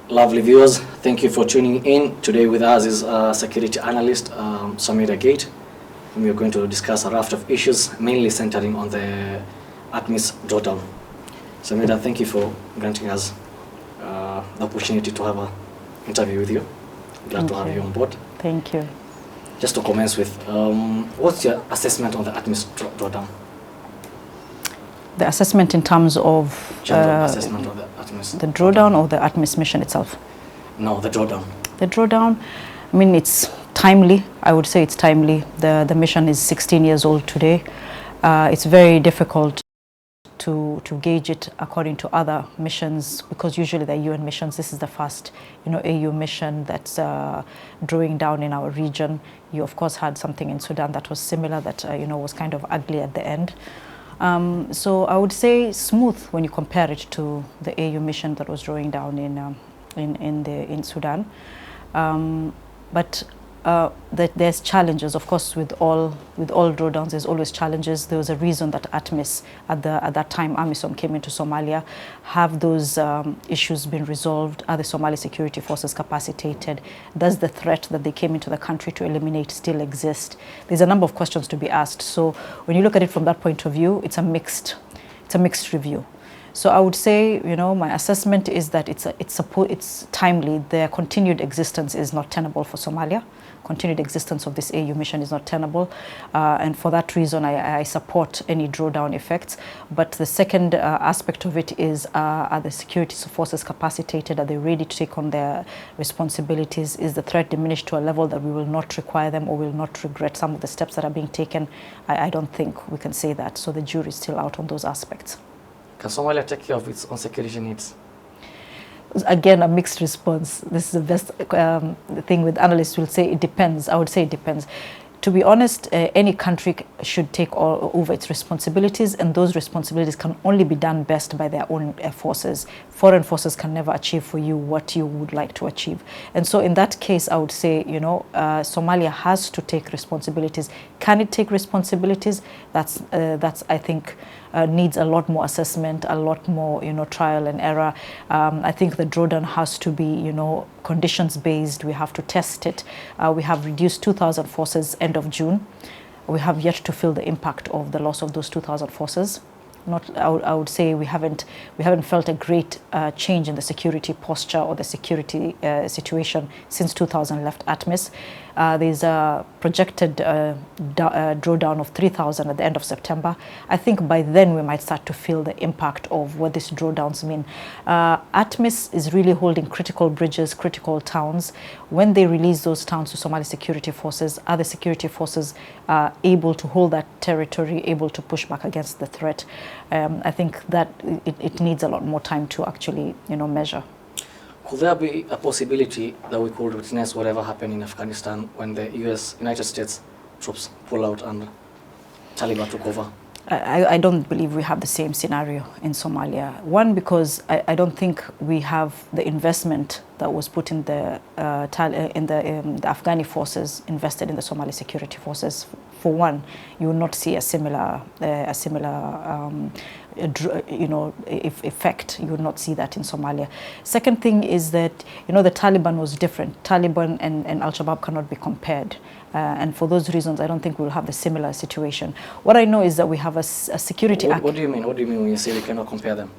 Lovely viewers, thank you for tuning in. Today with us is security analyst Samira Gate, and we are going to discuss a raft of issues, mainly centering on the ATMIS drawdown. Samira, thank you for granting us the opportunity to have an interview with you. Glad to have you on board. Thank you. Just to commence with, what's your assessment on the ATMIS drawdown? The assessment in terms of General assessment of the ATMIS. the drawdown or the ATMIS mission itself? No, the drawdown. The drawdown, I mean, it's timely. I would say it's timely. The mission is 16 years old today. It's very difficult to gauge it according to other missions, because usually they're UN missions. This is the first, AU mission that's drawing down in our region. You of course had something in Sudan that was similar, that was kind of ugly at the end. So I would say smooth when you compare it to the AU mission that was drawing down in Sudan. But there's challenges, of course, with all drawdowns. There's always challenges. There was a reason that ATMIS at that time AMISOM came into Somalia. Have those issues been resolved? Are the Somali security forces capacitated? Does the threat that they came into the country to eliminate still exist? There's a number of questions to be asked. So when you look at it from that point of view, it's a mixed review. So I would say, my assessment is that it's timely. Their continued existence is not tenable for Somalia. Continued existence of this AU mission is not tenable, and for that reason I support any drawdown effects. But the second aspect of it is, are the security forces capacitated? Are they ready to take on their responsibilities? Is the threat diminished to a level that we will not require them or will not regret some of the steps that are being taken? I don't think we can say that. So the jury is still out on those aspects. Can Somalia take care of its own security needs? Again, a mixed response. This is the best thing with analysts will say it depends. I would say it depends. To be honest, any country should take over its responsibilities, and those responsibilities can only be done best by their own forces. Foreign forces can never achieve for you what you would like to achieve. And so in that case, I would say, Somalia has to take responsibilities. Can it take responsibilities? That's I think, needs a lot more assessment, a lot more, trial and error. I think the drawdown has to be, conditions-based. We have to test it. We have reduced 2,000 forces end of June. We have yet to feel the impact of the loss of those 2,000 forces. I would say we haven't felt a great change in the security posture or the security situation since 2000 left ATMIS. There's a projected drawdown of 3,000 at the end of September. I think by then we might start to feel the impact of what these drawdowns mean. ATMIS is really holding critical bridges, critical towns. When they release those towns to Somali security forces, are the security forces able to hold that territory, able to push back against the threat? I think that it needs a lot more time to actually, measure. Could there be a possibility that we could witness whatever happened in Afghanistan when the United States troops pull out and Taliban took over? I don't believe we have the same scenario in Somalia. One, because I don't think we have the investment that was put in the Afghani forces invested in the Somali security forces. For one, you will not see a similar effect. You will not see that in Somalia. Second thing is that the Taliban was different. Taliban and Al-Shabaab cannot be compared. And for those reasons, I don't think we'll have the similar situation. What I know is that we have a security... What do you mean? What do you mean when you say we cannot compare them?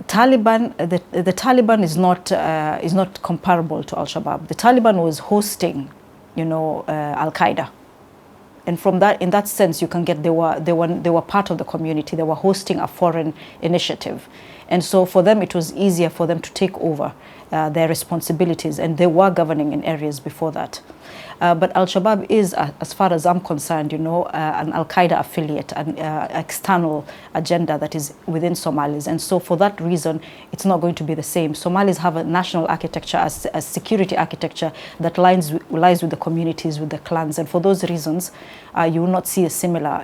Taliban, the Taliban is not comparable to Al-Shabaab. The Taliban was hosting, Al-Qaeda. And from that, in that sense, you can get they were part of the community. They were hosting a foreign initiative, and so for them it was easier for them to take over their responsibilities, and they were governing in areas before that. But Al-Shabaab is, as far as I'm concerned, an Al-Qaeda affiliate, an external agenda that is within Somalis. And so for that reason, it's not going to be the same. Somalis have a national architecture, a security architecture that lies with the communities, with the clans. And for those reasons, you will not see a similar,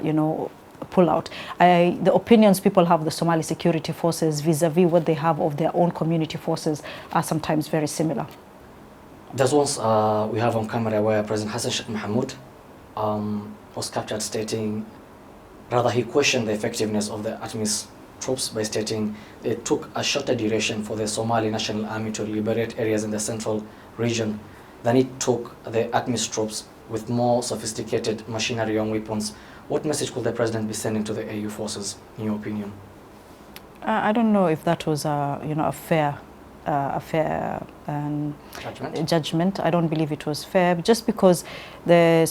pull out. The opinions people have of the Somali security forces vis-a-vis what they have of their own community forces are sometimes very similar. There's once we have on camera where President Hassan Sheikh Mohamud was captured stating, rather he questioned the effectiveness of the ATMIS troops by stating it took a shorter duration for the Somali National Army to liberate areas in the central region than it took the ATMIS troops with more sophisticated machinery and weapons. What message could the president be sending to the AU forces, in your opinion? I don't know if that was a fair judgment. I don't believe it was fair, just because the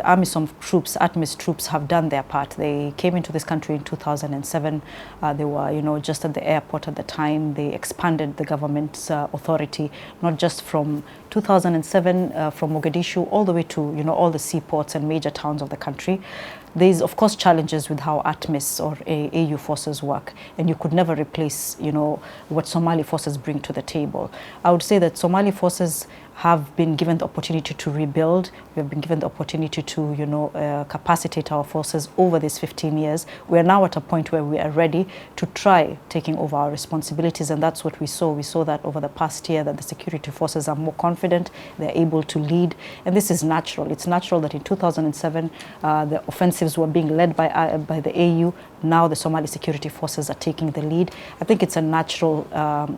AMISOM troops, ATMIS troops, have done their part. They came into this country in 2007. They were, just at the airport at the time. They expanded the government's authority, not just from 2007 from Mogadishu all the way to, all the seaports and major towns of the country. There's, of course, challenges with how ATMIS or AU forces work, and you could never replace, what Somali forces bring to the table. I would say that Somali forces have been given the opportunity to rebuild. We have been given the opportunity to, capacitate our forces over these 15 years. We are now at a point where we are ready to try taking over our responsibilities, and that's what we saw. We saw that over the past year, that the security forces are more confident, they're able to lead, and this is natural. It's natural that in 2007, the offensives were being led by the AU. Now the Somali security forces are taking the lead. I think it's a natural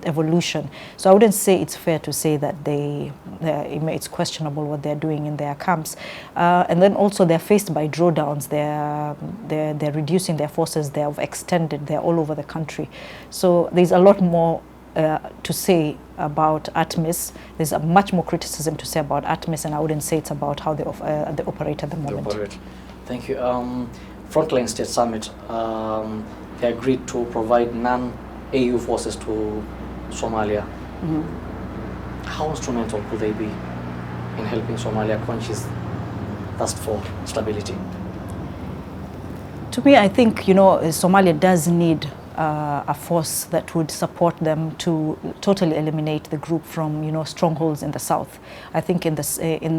evolution. So I wouldn't say it's fair to say that it's questionable what they're doing in their camps. And then also they're faced by drawdowns. They're reducing their forces. They're extended. They're all over the country. So there's a lot more to say about ATMIS. There's much more criticism to say about ATMIS, and I wouldn't say it's about how they operate at the moment. Thank you. Frontline State Summit, they agreed to provide non-AU forces to Somalia. Mm-hmm. How instrumental could they be in helping Somalia quench its thirst for stability? To me, I think, Somalia does need a force that would support them to totally eliminate the group from, strongholds in the south. I think in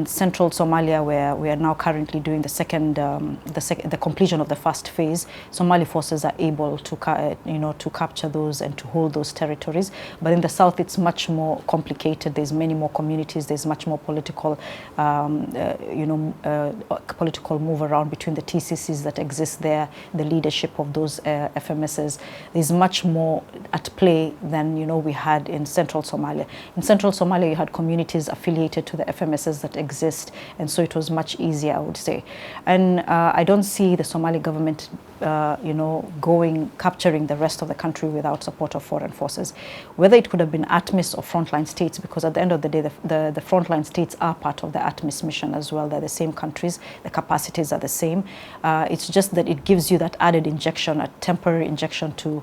central Somalia, where we are now currently doing the completion of the first phase, Somali forces are able to, to capture those and to hold those territories. But in the south, it's much more complicated. There's many more communities. There's much more political, political move around between the TCCs that exist there, the leadership of those FMSs. There's much more at play than we had in central Somalia. In central Somalia, you had communities affiliated to the FMSs that exist, and so it was much easier, I would say. And I don't see the Somali government, capturing the rest of the country without support of foreign forces. Whether it could have been ATMIS or frontline states, because at the end of the day, the frontline states are part of the ATMIS mission as well. They're the same countries. The capacities are the same. It's just that it gives you that added injection, a temporary injection to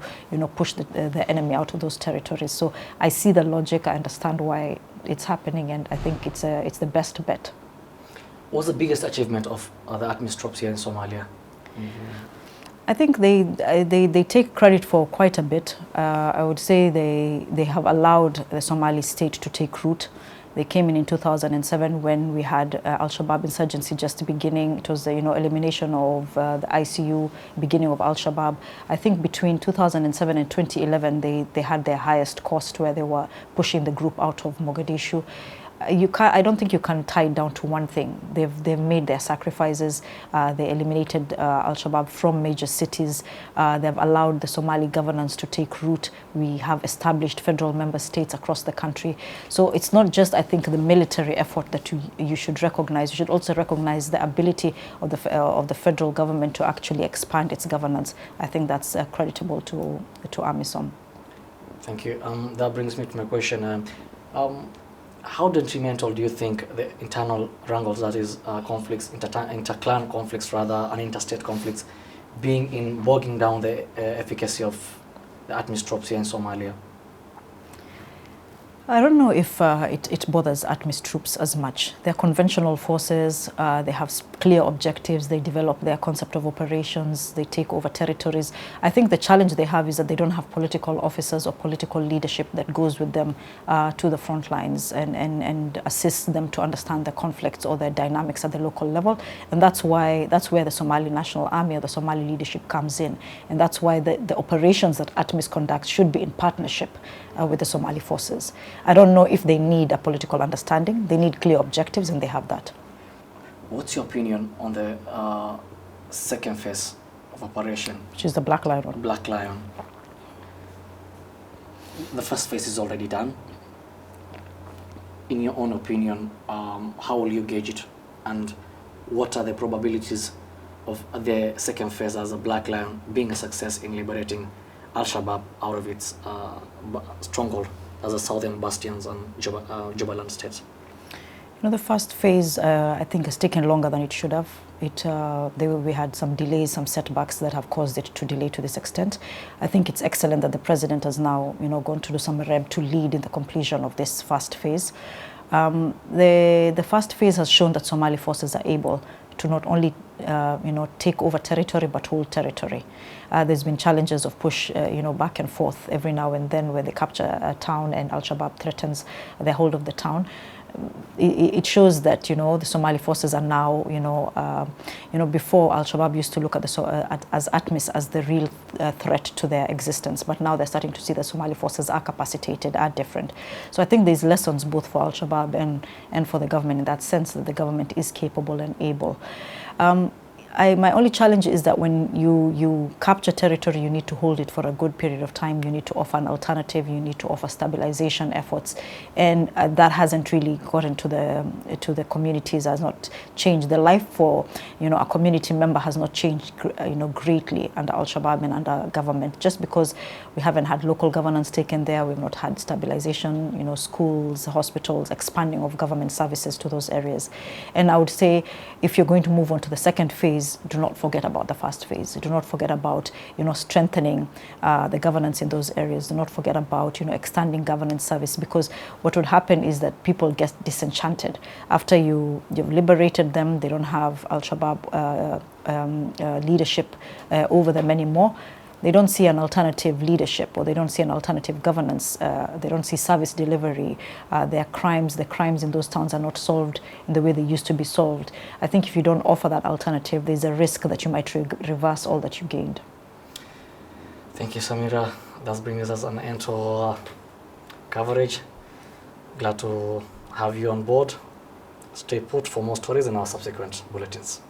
push the enemy out of those territories. So I see the logic. I understand why it's happening, and I think it's the best bet. What's the biggest achievement of the ATMIS troops here in Somalia? Mm-hmm. I think they take credit for quite a bit. I would say they have allowed the Somali state to take root. They came in 2007 when we had Al-Shabaab insurgency just beginning. It was the elimination of the ICU, beginning of Al-Shabaab. I think between 2007 and 2011 they had their highest cost, where they were pushing the group out of Mogadishu. I don't think you can tie it down to one thing. They've made their sacrifices. They eliminated Al-Shabaab from major cities. They've allowed the Somali governance to take root. We have established federal member states across the country. So it's not just, I think, the military effort that you should recognize. You should also recognize the ability of the federal government to actually expand its governance. I think that's creditable to AMISOM. Thank you. That brings me to my question. How detrimental do you think the internal wrangles, that is conflicts, inter-clan conflicts rather, and interstate conflicts, being in bogging down the efficacy of the ATMIS troops here in Somalia? I don't know if it bothers ATMIS troops as much. They're conventional forces. They have clear objectives. They develop their concept of operations. They take over territories. I think the challenge they have is that they don't have political officers or political leadership that goes with them to the front lines and assists them to understand the conflicts or the dynamics at the local level. And that's where the Somali National Army or the Somali leadership comes in. And that's why the operations that ATMIS conducts should be in partnership with the Somali forces. I don't know if they need a political understanding. They need clear objectives, and they have that. What's your opinion on the second phase of operation? Which is the Black Lion one. Black Lion. The first phase is already done. In your own opinion, how will you gauge it? And what are the probabilities of the second phase as a Black Lion being a success in liberating Al-Shabaab out of its stronghold as the southern bastions and Jubaland states? You know, the first phase, I think, has taken longer than it should have. We had some delays, some setbacks that have caused it to delay to this extent. I think it's excellent that the president has now, gone to do some reb to lead in the completion of this first phase. The first phase has shown that Somali forces are able to not only, take over territory, but hold territory. There's been challenges of push, back and forth every now and then where they capture a town and Al-Shabaab threatens their hold of the town. It shows that the Somali forces are now before Al-Shabaab used to look at as ATMIS as the real threat to their existence, but now they're starting to see that Somali forces are capacitated, are different. So I think there's lessons both for Al-Shabaab and for the government in that sense that the government is capable and able. My only challenge is that when you capture territory, you need to hold it for a good period of time. You need to offer an alternative. You need to offer stabilization efforts, and that hasn't really gotten to the communities. Has not changed the life for a community member has not changed greatly under Al-Shabaab and under government. Just because we haven't had local governance taken there, we've not had stabilization. Schools, hospitals, expanding of government services to those areas, and I would say if you're going to move on to the second phase, do not forget about the first phase. Do not forget about strengthening the governance in those areas. Do not forget about extending governance service, because what would happen is that people get disenchanted after you've liberated them. They don't have Al-Shabaab leadership over them anymore. They don't see an alternative leadership, or they don't see an alternative governance. They don't see service delivery. The crimes in those towns are not solved in the way they used to be solved. I think if you don't offer that alternative, there's a risk that you might reverse all that you gained. Thank you, Samira. That brings us an end to our coverage. Glad to have you on board. Stay put for more stories in our subsequent bulletins.